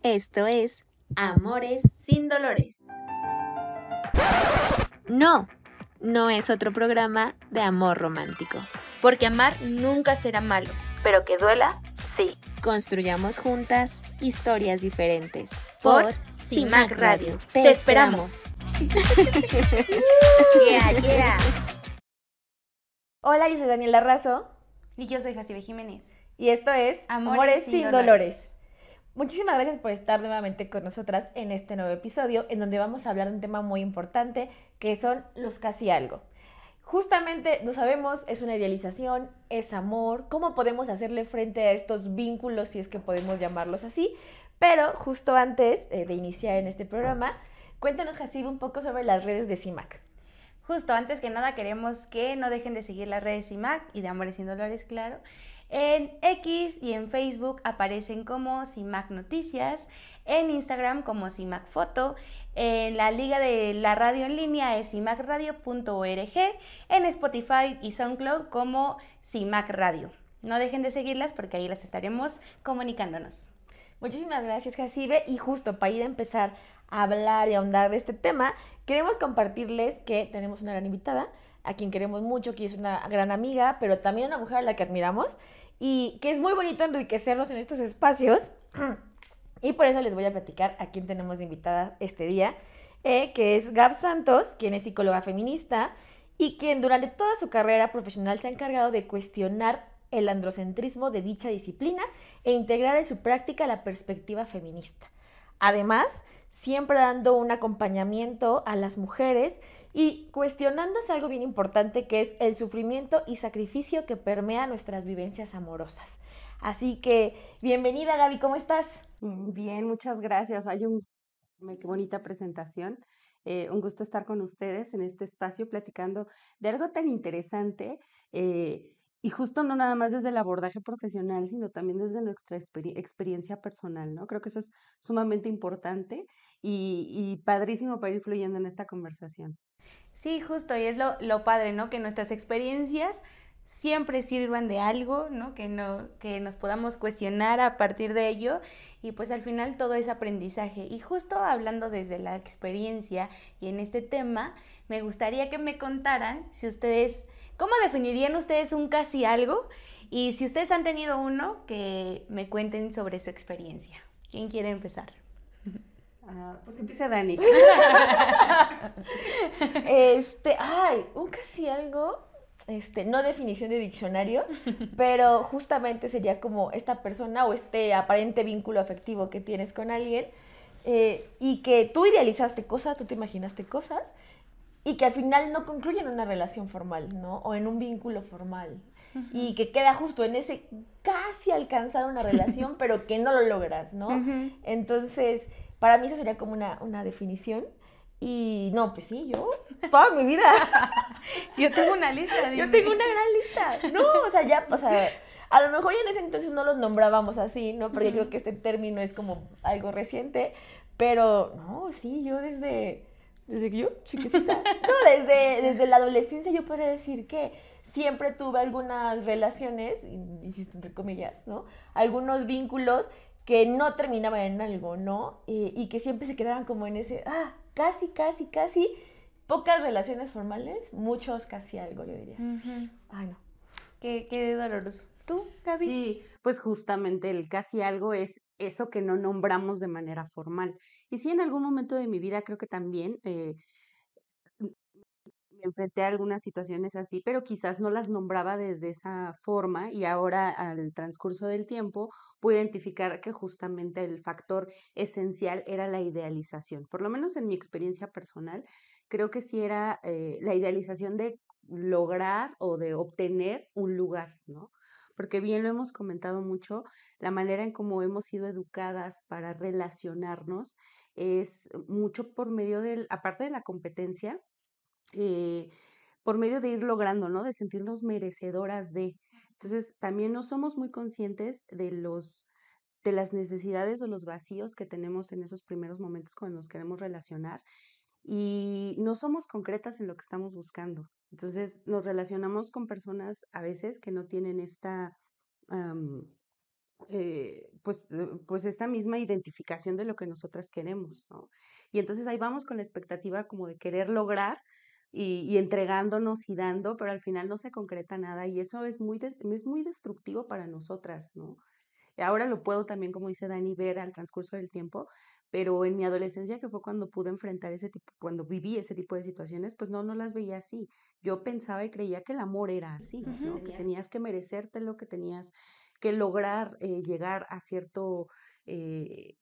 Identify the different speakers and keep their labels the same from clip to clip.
Speaker 1: Esto es
Speaker 2: Amores sin dolores.
Speaker 1: No es otro programa de amor romántico.
Speaker 2: Porque amar nunca será malo, pero que duela, sí.
Speaker 1: Construyamos juntas historias diferentes.
Speaker 2: Por CIMAC Radio. Te esperamos. Yeah.
Speaker 3: Hola, yo soy Daniela Razo.
Speaker 2: Y yo soy Jacibe Jiménez.
Speaker 3: Y esto es
Speaker 2: Amores sin dolores.
Speaker 3: Muchísimas gracias por estar nuevamente con nosotras en este nuevo episodio, en donde vamos a hablar de un tema muy importante, que son los casi algo. Justamente, no sabemos, es una idealización, es amor, cómo podemos hacerle frente a estos vínculos, si es que podemos llamarlos así. Pero justo antes de iniciar en este programa, cuéntanos, Jacibe, un poco sobre las redes de CIMAC.
Speaker 2: Justo antes que nada queremos que no dejen de seguir las redes CIMAC y de Amores sin Dolores, claro. En X y en Facebook aparecen como CIMAC Noticias, en Instagram como CIMAC Foto, en la liga de la radio en línea es cimacradio.org, en Spotify y SoundCloud como CIMAC Radio. No dejen de seguirlas porque ahí las estaremos comunicándonos.
Speaker 3: Muchísimas gracias, Jacibe. Y justo para ir a empezar a hablar y a ahondar de este tema, queremos compartirles que tenemos una gran invitada, a quien queremos mucho, que es una gran amiga, pero también una mujer a la que admiramos, y que es muy bonito enriquecernos en estos espacios. Y por eso les voy a platicar a quién tenemos de invitada este día, que es Gab Santos, quien es psicóloga feminista y quien durante toda su carrera profesional se ha encargado de cuestionar el androcentrismo de dicha disciplina e integrar en su práctica la perspectiva feminista. Además, siempre dando un acompañamiento a las mujeres y cuestionándose algo bien importante, que es el sufrimiento y sacrificio que permea nuestras vivencias amorosas. Así que, bienvenida, Gaby, ¿cómo estás?
Speaker 4: Bien, muchas gracias. Qué bonita presentación. Un gusto estar con ustedes en este espacio platicando de algo tan interesante y justo no nada más desde el abordaje profesional, sino también desde nuestra experiencia personal, ¿no? Creo que eso es sumamente importante y padrísimo para ir fluyendo en esta conversación.
Speaker 2: Sí, justo, y es lo padre, ¿no? Que nuestras experiencias siempre sirvan de algo, ¿no? Que nos podamos cuestionar a partir de ello y pues al final todo es aprendizaje. Y justo hablando desde la experiencia y en este tema, me gustaría que me contaran si ustedes, ¿cómo definirían ustedes un casi algo? Y si ustedes han tenido uno, que me cuenten sobre su experiencia. ¿Quién quiere empezar?
Speaker 4: Pues que empiece Dani.
Speaker 3: Un casi algo, no definición de diccionario, pero justamente sería como esta persona o este aparente vínculo afectivo que tienes con alguien y que tú idealizaste cosas, tú te imaginaste cosas y que al final no concluyen en una relación formal, ¿no? O en un vínculo formal. Y que queda justo en ese casi alcanzar una relación, pero que no lo logras, ¿no? Entonces, para mí esa sería como una definición. Y no, pues sí, yo, toda mi vida.
Speaker 2: Yo tengo una lista.
Speaker 3: Yo tengo una gran lista. No, a lo mejor ya en ese entonces no los nombrábamos así, ¿no? Porque creo que este término es como algo reciente. Pero, no, sí, yo desde que yo, chiquitita. No, desde la adolescencia yo podría decir que siempre tuve algunas relaciones, insisto entre comillas, ¿no? Algunos vínculos que no terminaban en algo, ¿no? Y que siempre se quedaban como en ese, casi. Pocas relaciones formales, muchos casi algo, yo diría. Ay, no.
Speaker 2: Qué doloroso. ¿Tú, Gaby?
Speaker 4: Sí, pues justamente el casi algo es eso que no nombramos de manera formal. Y sí, en algún momento de mi vida creo que también me enfrenté a algunas situaciones así, pero quizás no las nombraba desde esa forma y ahora al transcurso del tiempo pude identificar que justamente el factor esencial era la idealización. Por lo menos en mi experiencia personal, creo que sí era la idealización de lograr o de obtener un lugar, ¿no? Porque bien lo hemos comentado mucho, la manera en cómo hemos sido educadas para relacionarnos es mucho por medio aparte de la competencia, eh, por medio de ir logrando, ¿no? De sentirnos merecedoras de. Entonces, también no somos muy conscientes de las necesidades o los vacíos que tenemos en esos primeros momentos cuando nos queremos relacionar y no somos concretas en lo que estamos buscando. Entonces, nos relacionamos con personas a veces que no tienen esta pues esta misma identificación de lo que nosotras queremos, ¿no? Y entonces ahí vamos con la expectativa como de querer lograr y entregándonos y dando, pero al final no se concreta nada y eso es es muy destructivo para nosotras, ¿no? Ahora lo puedo también, como dice Dani, ver al transcurso del tiempo, pero en mi adolescencia, que fue cuando pude enfrentar cuando viví ese tipo de situaciones, pues no las veía así. Yo pensaba y creía que el amor era así, ¿no? Que tenías que merecértelo, que tenías que lograr llegar a cierto eh,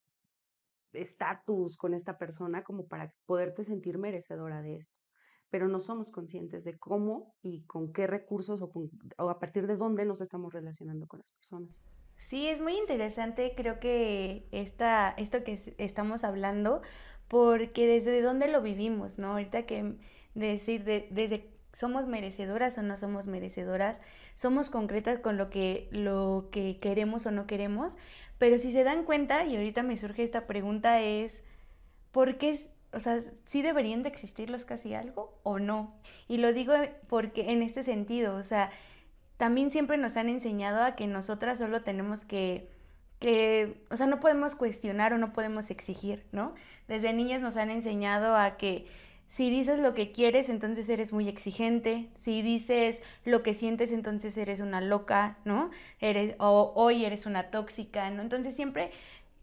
Speaker 4: estatus con esta persona como para poderte sentir merecedora de esto. Pero no somos conscientes de cómo y con qué recursos o a partir de dónde nos estamos relacionando con las personas.
Speaker 2: Sí, es muy interesante, creo que esto que estamos hablando, porque desde dónde lo vivimos, ¿no? Ahorita que decir desde somos merecedoras o no somos merecedoras, somos concretas con lo que queremos o no queremos, pero si se dan cuenta, y ahorita me surge esta pregunta es, ¿por qué, o sea, sí deberían de existir los casi algo o no? Y lo digo porque en este sentido, o sea, también siempre nos han enseñado a que nosotras solo tenemos o sea, no podemos cuestionar o no podemos exigir, ¿no? Desde niñas nos han enseñado a que si dices lo que quieres, entonces eres muy exigente. Si dices lo que sientes, entonces eres una loca, ¿no? O hoy eres una tóxica, ¿no? Entonces siempre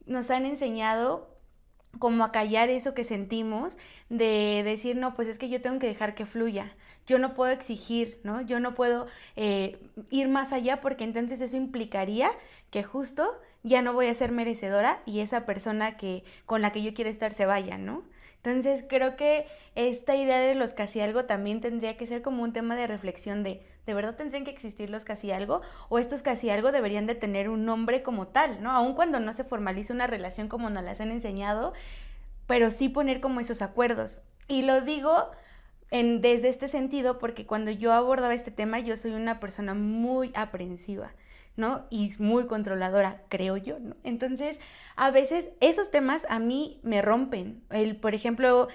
Speaker 2: nos han enseñado como a callar eso que sentimos, de decir, no, pues es que yo tengo que dejar que fluya, yo no puedo exigir, ¿no? Yo no puedo ir más allá porque entonces eso implicaría que justo ya no voy a ser merecedora y esa persona con la que yo quiero estar se vaya, ¿no? Entonces creo que esta idea de los casi algo también tendría que ser como un tema de reflexión ¿de verdad tendrían que existir los casi algo? ¿O estos casi algo deberían de tener un nombre como tal, ¿no? Aun cuando no se formalice una relación como nos las han enseñado, pero sí poner como esos acuerdos. Y lo digo desde este sentido porque cuando yo abordaba este tema yo soy una persona muy aprensiva, ¿no? Y muy controladora, creo yo, ¿no? Entonces, a veces esos temas a mí me rompen. Por ejemplo,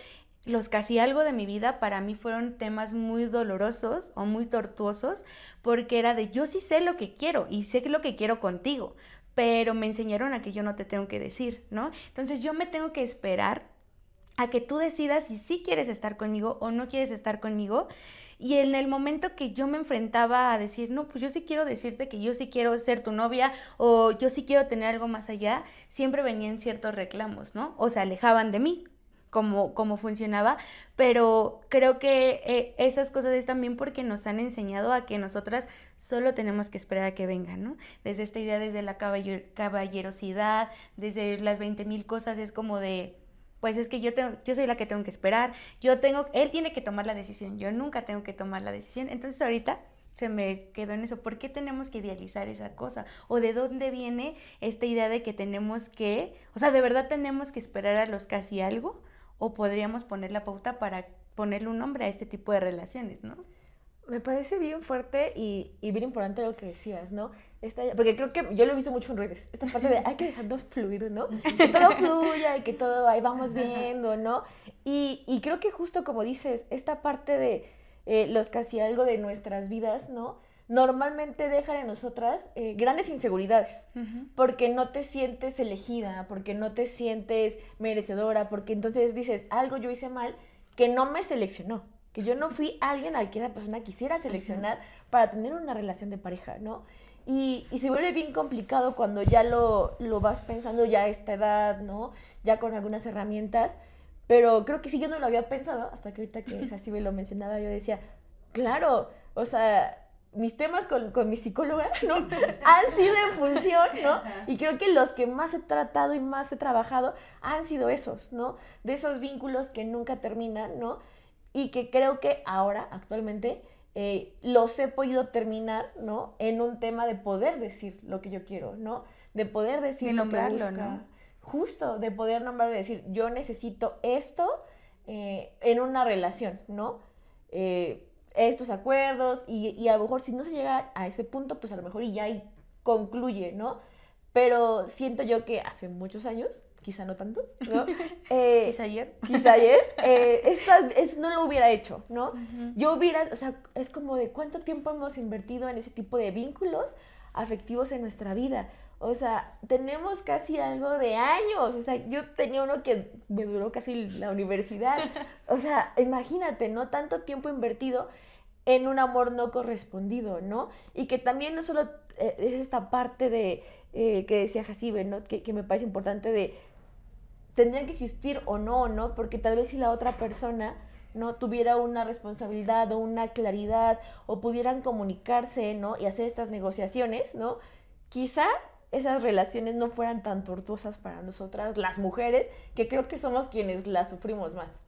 Speaker 2: los casi algo de mi vida para mí fueron temas muy dolorosos o muy tortuosos porque era de yo sí sé lo que quiero y sé lo que quiero contigo, pero me enseñaron a que yo no te tengo que decir, ¿no? Entonces yo me tengo que esperar a que tú decidas si sí quieres estar conmigo o no quieres estar conmigo. Y en el momento que yo me enfrentaba a decir, no, pues yo sí quiero decirte que yo sí quiero ser tu novia o yo sí quiero tener algo más allá, siempre venían ciertos reclamos, ¿no? O se alejaban de mí, como funcionaba, pero creo que esas cosas es también porque nos han enseñado a que nosotras solo tenemos que esperar a que vengan, ¿no? Desde esta idea, desde la caballerosidad, desde las 20,000 cosas, es como de pues es que yo soy la que tengo que esperar, él tiene que tomar la decisión, yo nunca tengo que tomar la decisión. Entonces ahorita se me quedó en eso, ¿por qué tenemos que idealizar esa cosa? ¿O de dónde viene esta idea de que o sea, de verdad tenemos que esperar a los casi algo? ¿O podríamos poner la pauta para ponerle un nombre a este tipo de relaciones, ¿no?
Speaker 3: Me parece bien fuerte y bien importante lo que decías, ¿no? Porque creo que yo lo he visto mucho en redes, esta parte de hay que dejarnos fluir, ¿no? Que todo fluya y que todo ahí vamos viendo, ¿no? Y creo que justo como dices, esta parte de los casi algo de nuestras vidas, ¿no? Normalmente dejan en nosotras grandes inseguridades, porque no te sientes elegida, porque no te sientes merecedora, porque entonces dices, algo yo hice mal que no me seleccionó, que yo no fui alguien al que esa persona quisiera seleccionar para tener una relación de pareja, ¿no? Y se vuelve bien complicado cuando ya lo vas pensando ya a esta edad, ¿no? Ya con algunas herramientas, pero creo que sí yo no lo había pensado, hasta que ahorita que Jacibe lo mencionaba, yo decía, claro, o sea, mis temas con mi psicóloga, ¿no? Han sido en función, ¿no? Y creo que los que más he tratado y más he trabajado han sido esos, ¿no? De esos vínculos que nunca terminan, ¿no? Y que creo que ahora, actualmente, los he podido terminar, ¿no? En un tema de poder decir lo que yo quiero, ¿no? De poder decir lo que busca. ¿No? Justo, de poder nombrarlo y decir, yo necesito esto en una relación, ¿no? Estos acuerdos y a lo mejor si no se llega a ese punto, pues a lo mejor y ya ahí concluye, ¿no? Pero siento yo que hace muchos años, quizá no tantos, ¿no?
Speaker 2: Quizá ayer.
Speaker 3: Eso no lo hubiera hecho, ¿no? O sea, es como de cuánto tiempo hemos invertido en ese tipo de vínculos afectivos en nuestra vida. O sea, tenemos casi algo de años. O sea, yo tenía uno que me duró casi la universidad. O sea, imagínate, ¿no? Tanto tiempo invertido en un amor no correspondido, ¿no? Y que también no solo es esta parte de que decía Jacibe, ¿no? Que me parece importante de tendrían que existir o no, ¿no? Porque tal vez si la otra persona no tuviera una responsabilidad o una claridad o pudieran comunicarse, ¿no? Y hacer estas negociaciones, ¿no? Quizá esas relaciones no fueran tan tortuosas para nosotras, las mujeres, que creo que somos quienes las sufrimos más.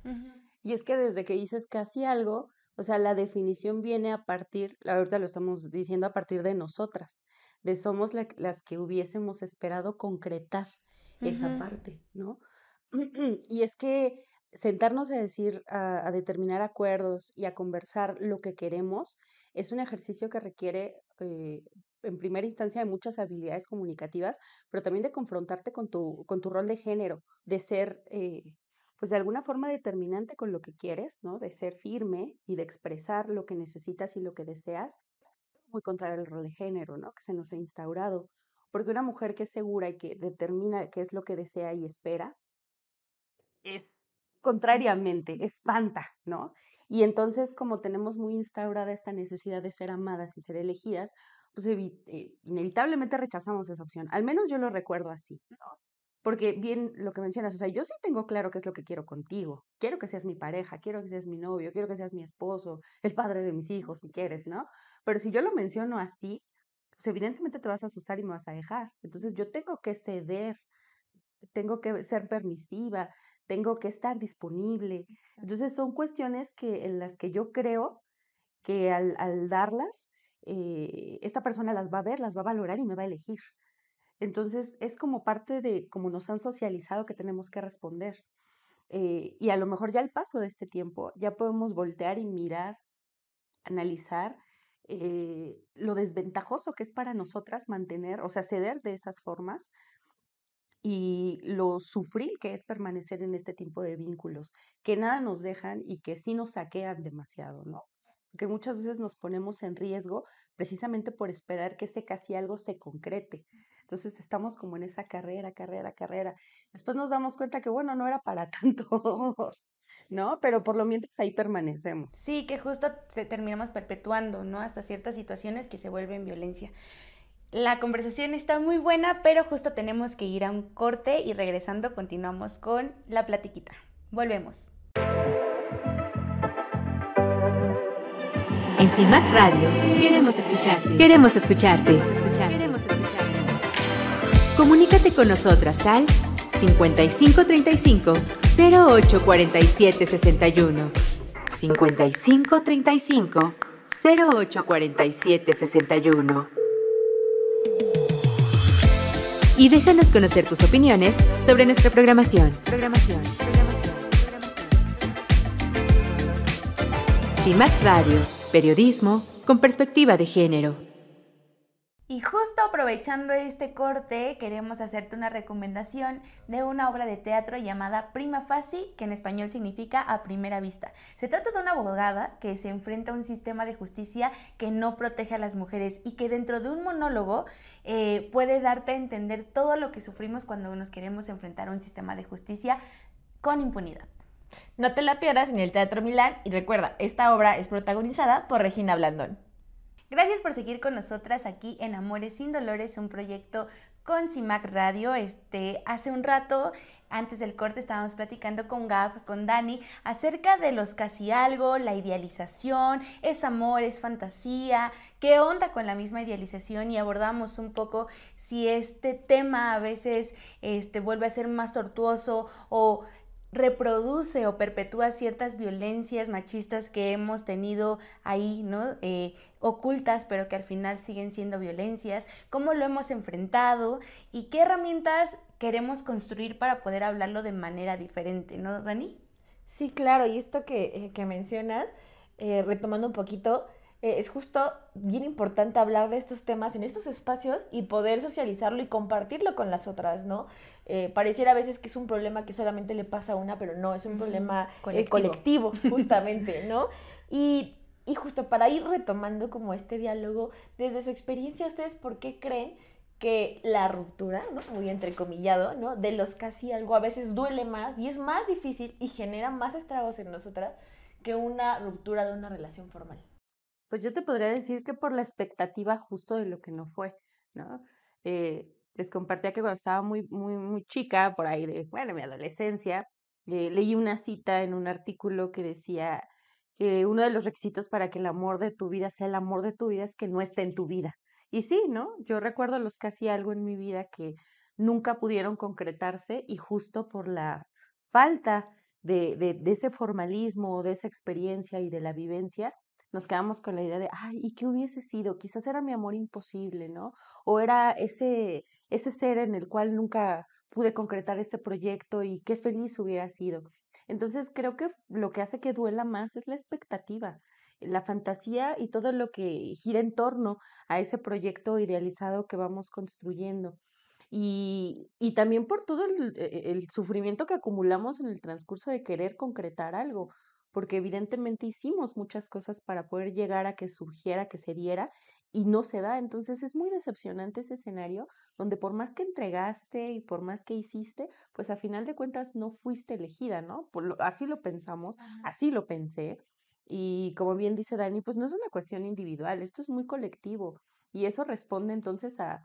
Speaker 4: Y es que desde que dices casi algo, o sea, la definición viene a partir, ahorita lo estamos diciendo a partir de nosotras, de somos las que hubiésemos esperado concretar esa parte, ¿no? Y es que sentarnos a decir, a determinar acuerdos y a conversar lo que queremos es un ejercicio que requiere, en primera instancia, de muchas habilidades comunicativas, pero también de confrontarte con tu rol de género, de ser, pues de alguna forma determinante con lo que quieres, ¿no? De ser firme y de expresar lo que necesitas y lo que deseas, muy contrario al rol de género, ¿no? Que se nos ha instaurado. Porque una mujer que es segura y que determina qué es lo que desea y espera, es contrariamente, espanta, ¿no? Y entonces, como tenemos muy instaurada esta necesidad de ser amadas y ser elegidas, pues inevitablemente rechazamos esa opción. Al menos yo lo recuerdo así, ¿no? Porque bien lo que mencionas, o sea, yo sí tengo claro qué es lo que quiero contigo. Quiero que seas mi pareja, quiero que seas mi novio, quiero que seas mi esposo, el padre de mis hijos, si quieres, ¿no? Pero si yo lo menciono así, pues evidentemente te vas a asustar y me vas a dejar. Entonces yo tengo que ceder, tengo que ser permisiva, tengo que estar disponible. Entonces son cuestiones en las que yo creo que al darlas, esta persona las va a ver, las va a valorar y me va a elegir. Entonces es como parte de cómo nos han socializado que tenemos que responder. Y a lo mejor ya al paso de este tiempo ya podemos voltear y mirar, analizar lo desventajoso que es para nosotras mantener, o sea, ceder de esas formas y lo sufrir que es permanecer en este tipo de vínculos, que nada nos dejan y que sí nos saquean demasiado, ¿no? Porque muchas veces nos ponemos en riesgo precisamente por esperar que ese casi algo se concrete. Entonces estamos como en esa carrera. Después nos damos cuenta que, bueno, no era para tanto, ¿no? Pero por lo mientras ahí permanecemos.
Speaker 2: Sí, que justo terminamos perpetuando, ¿no? Hasta ciertas situaciones que se vuelven violencia. La conversación está muy buena, pero justo tenemos que ir a un corte y regresando continuamos con la platiquita. Volvemos.
Speaker 1: En CIMAC Radio queremos escucharte. Queremos escucharte. Comunícate con nosotras al 5535 0847 61. 5535 0847 61. Y déjanos conocer tus opiniones sobre nuestra programación. CIMAC Radio, periodismo con perspectiva de género.
Speaker 2: Y justo aprovechando este corte, queremos hacerte una recomendación de una obra de teatro llamada Prima Facie, que en español significa a primera vista. Se trata de una abogada que se enfrenta a un sistema de justicia que no protege a las mujeres y que dentro de un monólogo puede darte a entender todo lo que sufrimos cuando nos queremos enfrentar a un sistema de justicia con impunidad.
Speaker 3: No te la pierdas en el Teatro Milán y recuerda, esta obra es protagonizada por Regina Blandón.
Speaker 2: Gracias por seguir con nosotras aquí en Amores sin Dolores, un proyecto con CIMAC Radio. Hace un rato, antes del corte, estábamos platicando con Gab, con Dani, acerca de los casi algo, la idealización, es amor, es fantasía, qué onda con la misma idealización, y abordamos un poco si este tema a veces vuelve a ser más tortuoso o reproduce o perpetúa ciertas violencias machistas que hemos tenido ahí, ¿no? Ocultas, pero que al final siguen siendo violencias, cómo lo hemos enfrentado y qué herramientas queremos construir para poder hablarlo de manera diferente, ¿no, Dani?
Speaker 3: Sí, claro, y esto que mencionas, retomando un poquito, es justo bien importante hablar de estos temas en estos espacios y poder socializarlo y compartirlo con las otras, ¿no? Pareciera a veces que es un problema que solamente le pasa a una, pero no, es un problema colectivo, justamente, ¿no? Y justo para ir retomando como este diálogo, desde su experiencia, ¿ustedes por qué creen que la ruptura, ¿no? Muy entrecomillado, ¿no? De los casi algo a veces duele más y es más difícil y genera más estragos en nosotras que una ruptura de una relación formal.
Speaker 4: Pues yo te podría decir que por la expectativa justo de lo que no fue, ¿no? Les compartía que cuando estaba muy chica, por ahí de, bueno, mi adolescencia, leí una cita en un artículo que decía que uno de los requisitos para que el amor de tu vida sea el amor de tu vida es que no esté en tu vida. Y sí, ¿no? Yo recuerdo los casi algo en mi vida que nunca pudieron concretarse y justo por la falta de ese formalismo, de esa experiencia y de la vivencia, nos quedamos con la idea de, ay, ¿y qué hubiese sido? Quizás era mi amor imposible, ¿no? O era ese ser en el cual nunca pude concretar este proyecto y qué feliz hubiera sido. Entonces creo que lo que hace que duela más es la expectativa, la fantasía y todo lo que gira en torno a ese proyecto idealizado que vamos construyendo. Y también por todo el sufrimiento que acumulamos en el transcurso de querer concretar algo, porque evidentemente hicimos muchas cosas para poder llegar a que surgiera, que se diera, y no se da. Entonces es muy decepcionante ese escenario donde por más que entregaste y por más que hiciste, pues a final de cuentas no fuiste elegida, ¿no? Así lo pensamos, así lo pensé. Y como bien dice Dani, pues no es una cuestión individual, esto es muy colectivo. Y eso responde entonces a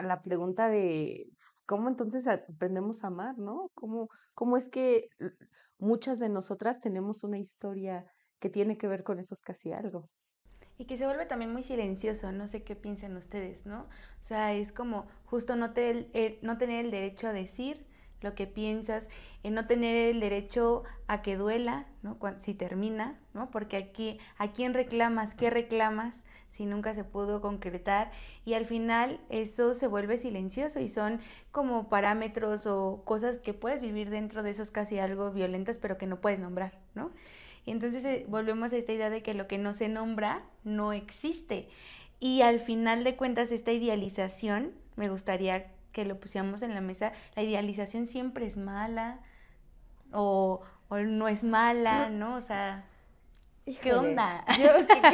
Speaker 4: la pregunta de pues, cómo entonces aprendemos a amar, ¿no? ¿Cómo es que muchas de nosotras tenemos una historia que tiene que ver con esos casi algo?
Speaker 2: Y que se vuelve también muy silencioso, no sé qué piensan ustedes, ¿no? O sea, es como justo no tener el derecho a decir lo que piensas, no tener el derecho a que duela, ¿no? Si termina, ¿no? Porque aquí, ¿a quién reclamas? ¿Qué reclamas? Si nunca se pudo concretar y al final eso se vuelve silencioso y son como parámetros o cosas que puedes vivir dentro de esos casi algo violentas pero que no puedes nombrar, ¿no? Y entonces volvemos a esta idea de que lo que no se nombra no existe. Y al final de cuentas, esta idealización, me gustaría que lo pusiéramos en la mesa, la idealización siempre es mala o no es mala, ¿no? O sea, ¿qué
Speaker 3: Híjole,
Speaker 2: onda?
Speaker 3: ¿qué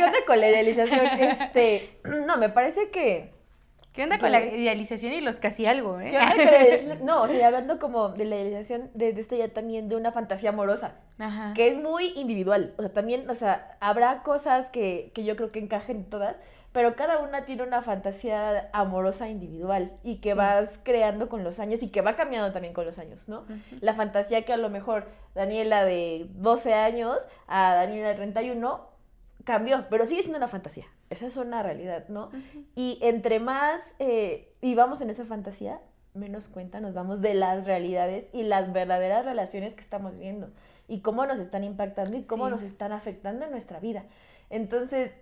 Speaker 3: onda con la idealización? No, me parece que...
Speaker 2: ¿Qué onda con la idealización y los casi algo,
Speaker 3: ¿Qué onda con la idealización? No, o sea, hablando como de la idealización, de esta ya también de una fantasía amorosa,
Speaker 2: Ajá.
Speaker 3: que es muy individual. O sea, también, o sea, habrá cosas que yo creo que encajen en todas, pero cada una tiene una fantasía amorosa individual y que
Speaker 2: Sí.
Speaker 3: vas creando con los años y que va cambiando también con los años, ¿no? La fantasía que a lo mejor Daniela de 12 años a Daniela de 31 cambió, pero sigue siendo una fantasía. Esa es una realidad, ¿no? Y entre más vivamos en esa fantasía, menos cuenta nos damos de las realidades y las verdaderas relaciones que estamos viviendo y cómo nos están impactando y cómo
Speaker 2: Sí.
Speaker 3: nos están afectando en nuestra vida. Entonces,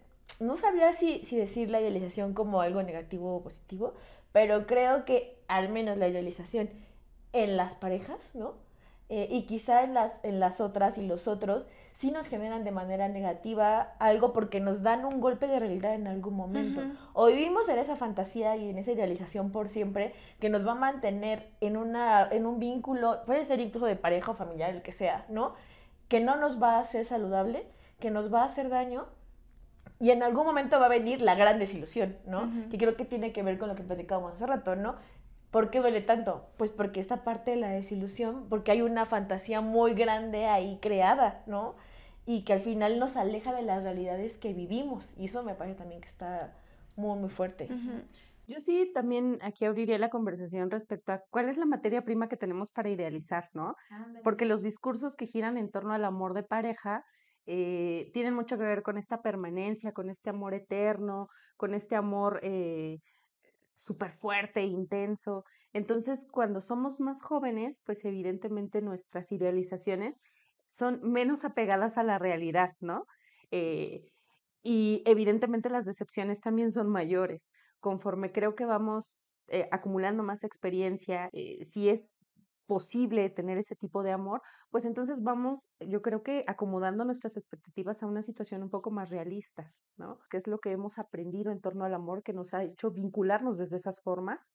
Speaker 3: no sabría si decir la idealización como algo negativo o positivo, pero creo que al menos la idealización en las parejas, ¿no? Y quizá en las otras y los otros sí nos generan de manera negativa algo porque nos dan un golpe de realidad en algún momento. O vivimos en esa fantasía y en esa idealización por siempre que nos va a mantener en un vínculo, puede ser incluso de pareja o familiar, el que sea, ¿no? Que no nos va a hacer saludable, que nos va a hacer daño. Y en algún momento va a venir la gran desilusión, ¿no? Que creo que tiene que ver con lo que platicábamos hace rato, ¿no? ¿Por qué duele tanto? Pues porque esta parte de la desilusión, porque hay una fantasía muy grande ahí creada, ¿no? Y que al final nos aleja de las realidades que vivimos. Y eso me parece también que está muy fuerte.
Speaker 4: Yo sí también aquí abriría la conversación respecto a cuál es la materia prima que tenemos para idealizar, ¿no? Porque los discursos que giran en torno al amor de pareja tienen mucho que ver con esta permanencia, con este amor eterno, con este amor súper fuerte, intenso. Entonces, cuando somos más jóvenes, pues evidentemente nuestras idealizaciones son menos apegadas a la realidad, ¿no? Eh, y evidentemente las decepciones también son mayores. Conforme creo que vamos acumulando más experiencia, si es posible tener ese tipo de amor, pues entonces vamos, yo creo que acomodando nuestras expectativas a una situación un poco más realista, ¿no? Que es lo que hemos aprendido en torno al amor que nos ha hecho vincularnos desde esas formas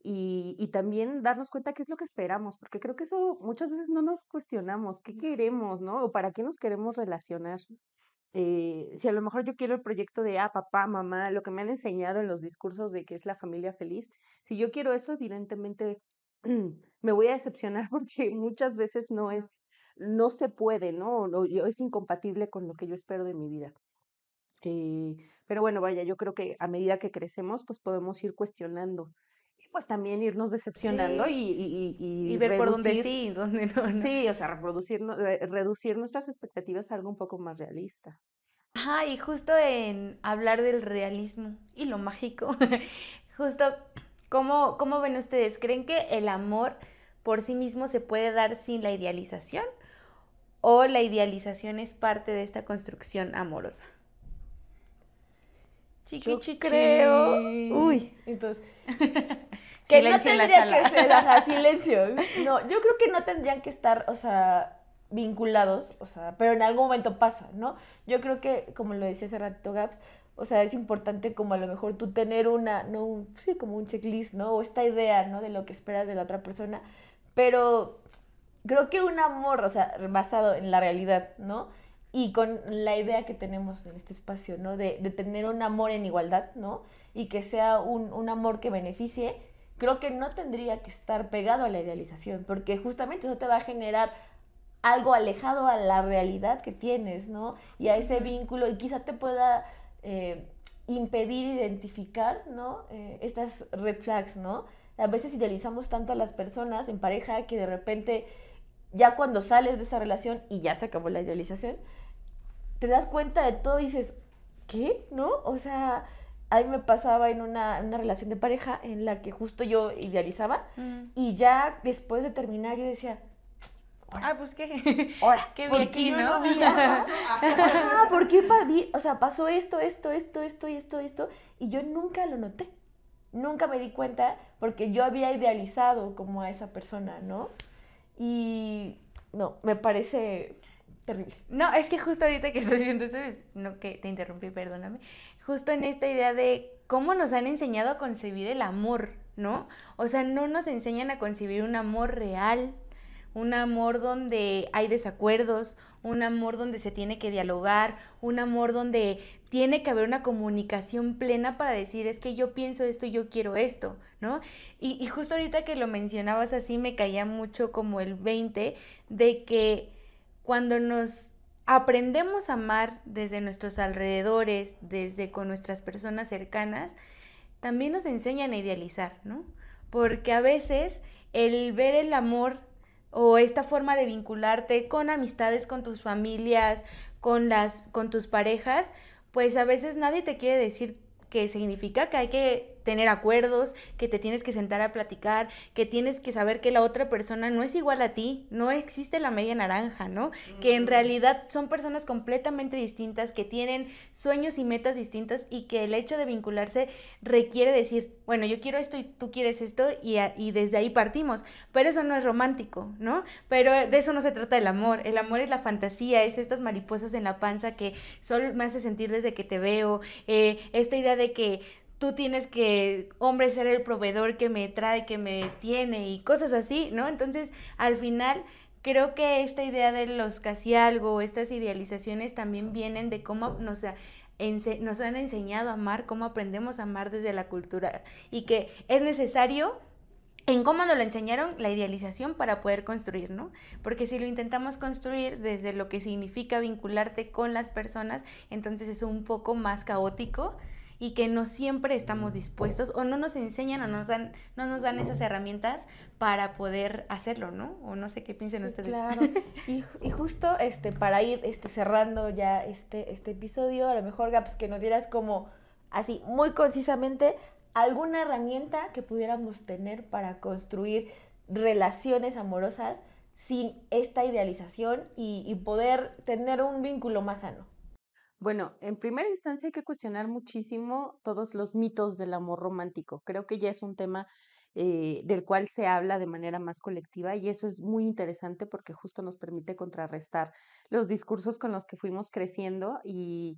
Speaker 4: y también darnos cuenta qué es lo que esperamos, porque creo que eso muchas veces no nos cuestionamos, qué queremos, ¿no? O para qué nos queremos relacionar. Si a lo mejor yo quiero el proyecto de, papá, mamá, lo que me han enseñado en los discursos de que es la familia feliz, si yo quiero eso, evidentemente me voy a decepcionar porque muchas veces no se puede, ¿no? Es incompatible con lo que yo espero de mi vida. Eh, pero bueno, vaya, yo creo que a medida que crecemos, pues podemos ir cuestionando y pues también irnos decepcionando
Speaker 2: Sí,
Speaker 4: y
Speaker 2: y ver por dónde
Speaker 4: reducir,
Speaker 2: sí y dónde no, ¿no?
Speaker 4: sí, o sea, reducir nuestras expectativas a algo un poco más realista.
Speaker 2: Ajá, y justo en hablar del realismo y lo mágico, justo, ¿cómo ven ustedes? ¿Creen que el amor por sí mismo se puede dar sin la idealización? ¿O la idealización es parte de esta construcción amorosa? Chiqui
Speaker 3: Yo creo,
Speaker 2: chiqui.
Speaker 3: uy, entonces, que no
Speaker 2: Silencio en la
Speaker 3: tendría que
Speaker 2: sala.
Speaker 3: ser, ajá, silencio. No, yo creo que no tendrían que estar, o sea, vinculados, o sea, pero en algún momento pasa, ¿no? Yo creo que, como lo decía hace rato Gaps, o sea, es importante como a lo mejor tú tener una, no, sí, como un checklist, ¿no? O esta idea, ¿no? De lo que esperas de la otra persona, pero creo que un amor, o sea, basado en la realidad, ¿no? Y con la idea que tenemos en este espacio, ¿no? De tener un amor en igualdad, ¿no? Y que sea un amor que beneficie, creo que no tendría que estar pegado a la idealización, porque justamente eso te va a generar algo alejado a la realidad que tienes, ¿no? Y a ese vínculo, y quizá te pueda eh, impedir identificar, ¿no? Estas red flags, ¿no? A veces idealizamos tanto a las personas en pareja que de repente, ya cuando sales de esa relación y ya se acabó la idealización, te das cuenta de todo y dices, ¿qué? ¿No? O sea, a mí me pasaba en una relación de pareja en la que justo yo idealizaba y ya después de terminar yo decía,
Speaker 2: Ah, pues qué.
Speaker 3: ahora,
Speaker 2: Qué vi
Speaker 3: ¿por qué
Speaker 2: aquí,
Speaker 3: yo
Speaker 2: ¿no?
Speaker 3: no vi? Ajá, ¿por qué o sea, pasó esto, esto, y yo nunca lo noté. Nunca me di cuenta porque yo había idealizado como a esa persona, ¿no? Y no, me parece terrible.
Speaker 2: No, es que justo ahorita que estoy diciendo eso, no que te interrumpí, perdóname. Justo en esta idea de cómo nos han enseñado a concebir el amor, ¿no? O sea, no nos enseñan a concebir un amor real, un amor donde hay desacuerdos, un amor donde se tiene que dialogar, un amor donde tiene que haber una comunicación plena para decir, es que yo pienso esto y yo quiero esto, ¿no? Y justo ahorita que lo mencionabas así me caía mucho como el 20 de que cuando nos aprendemos a amar desde nuestros alrededores, desde con nuestras personas cercanas, también nos enseñan a idealizar, ¿no? Porque a veces el ver el amor o esta forma de vincularte con amistades, con tus familias, con tus parejas, pues a veces nadie te quiere decir qué significa, que hay que tener acuerdos, que te tienes que sentar a platicar, que tienes que saber que la otra persona no es igual a ti, no existe la media naranja, ¿no? Que en realidad son personas completamente distintas, que tienen sueños y metas distintas y que el hecho de vincularse requiere decir, bueno, yo quiero esto y tú quieres esto y desde ahí partimos, pero eso no es romántico, ¿no? Pero de eso no se trata el amor es la fantasía, es estas mariposas en la panza que solo me hace sentir desde que te veo, esta idea de que tú tienes que, hombre, ser el proveedor que me trae, que me tiene y cosas así, ¿no? Entonces, al final, creo que esta idea de los casi algo, estas idealizaciones también vienen de cómo nos han enseñado a amar, cómo aprendemos a amar desde la cultura y que es necesario en cómo nos lo enseñaron la idealización para poder construir, ¿no? Porque si lo intentamos construir desde lo que significa vincularte con las personas, entonces es un poco más caótico y que no siempre estamos dispuestos o no nos enseñan o no nos dan esas herramientas para poder hacerlo, ¿no? O no sé qué piensen
Speaker 3: Sí,
Speaker 2: ustedes.
Speaker 3: claro. Y justo para ir cerrando ya este episodio, a lo mejor, Gaps, que nos dieras como así, muy concisamente, alguna herramienta que pudiéramos tener para construir relaciones amorosas sin esta idealización y poder tener un vínculo más sano.
Speaker 4: Bueno, en primera instancia hay que cuestionar muchísimo todos los mitos del amor romántico. Creo que ya es un tema del cual se habla de manera más colectiva y eso es muy interesante porque justo nos permite contrarrestar los discursos con los que fuimos creciendo y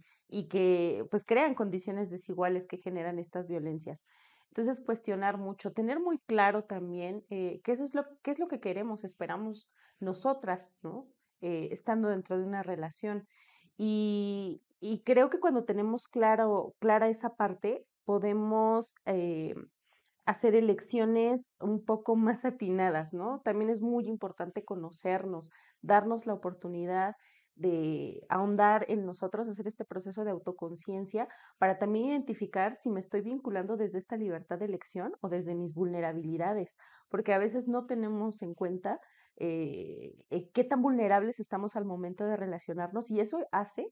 Speaker 4: que pues crean condiciones desiguales que generan estas violencias. Entonces, cuestionar mucho, tener muy claro también que eso es qué es lo que queremos, esperamos nosotras, ¿no? Estando dentro de una relación. Y Y creo que cuando tenemos clara esa parte, podemos hacer elecciones un poco más atinadas, ¿no? También es muy importante conocernos, darnos la oportunidad de ahondar en nosotros, hacer este proceso de autoconciencia para también identificar si me estoy vinculando desde esta libertad de elección o desde mis vulnerabilidades, porque a veces no tenemos en cuenta qué tan vulnerables estamos al momento de relacionarnos y eso hace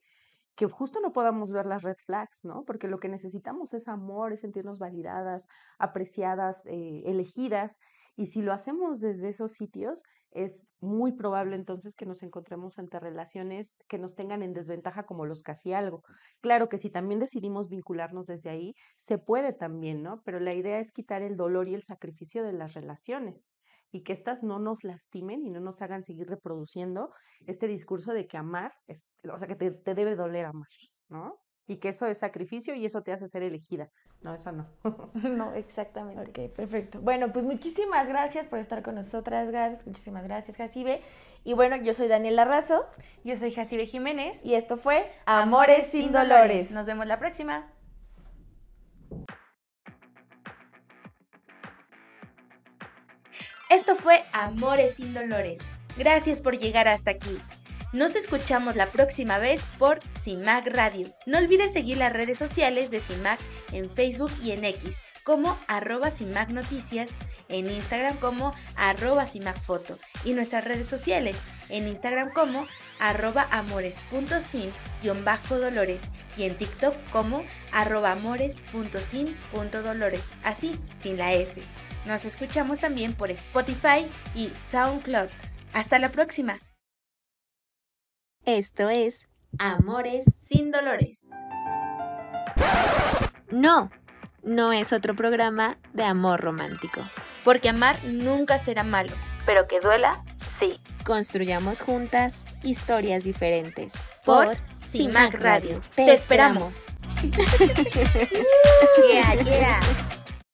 Speaker 4: que justo no podamos ver las red flags, ¿no? Porque lo que necesitamos es amor, es sentirnos validadas, apreciadas, elegidas, y si lo hacemos desde esos sitios, es muy probable entonces que nos encontremos ante relaciones que nos tengan en desventaja como los casi algo. Claro que si también decidimos vincularnos desde ahí, se puede también, ¿no? Pero la idea es quitar el dolor y el sacrificio de las relaciones y que éstas no nos lastimen y no nos hagan seguir reproduciendo este discurso de que amar, o sea, que te debe doler amar, ¿no? Y que eso es sacrificio y eso te hace ser elegida. No, eso no.
Speaker 3: No, exactamente. Ok, perfecto. Bueno, pues muchísimas gracias por estar con nosotras, Gabs. Muchísimas gracias, Jacibe. Y bueno, yo soy Daniela Razo.
Speaker 2: Yo soy Jacibe Jiménez.
Speaker 3: Y esto fue Amores sin Dolores.
Speaker 2: Nos vemos la próxima. Esto fue Amores sin Dolores. Gracias por llegar hasta aquí. Nos escuchamos la próxima vez por CIMAC Radio. No olvides seguir las redes sociales de CIMAC en Facebook y en X como @CIMAC Noticias, en Instagram como @CIMACFoto y nuestras redes sociales en Instagram como @amores.sin_dolores y en TikTok como @amores.sin.dolores, así sin la S. Nos escuchamos también por Spotify y SoundCloud. Hasta la próxima.
Speaker 5: Esto es Amores
Speaker 2: sin Dolores.
Speaker 5: No es otro programa de amor romántico.
Speaker 2: Porque amar nunca será malo, pero que duela, sí.
Speaker 5: Construyamos juntas historias diferentes.
Speaker 2: Por CIMAC Radio. Te esperamos.
Speaker 5: Yeah.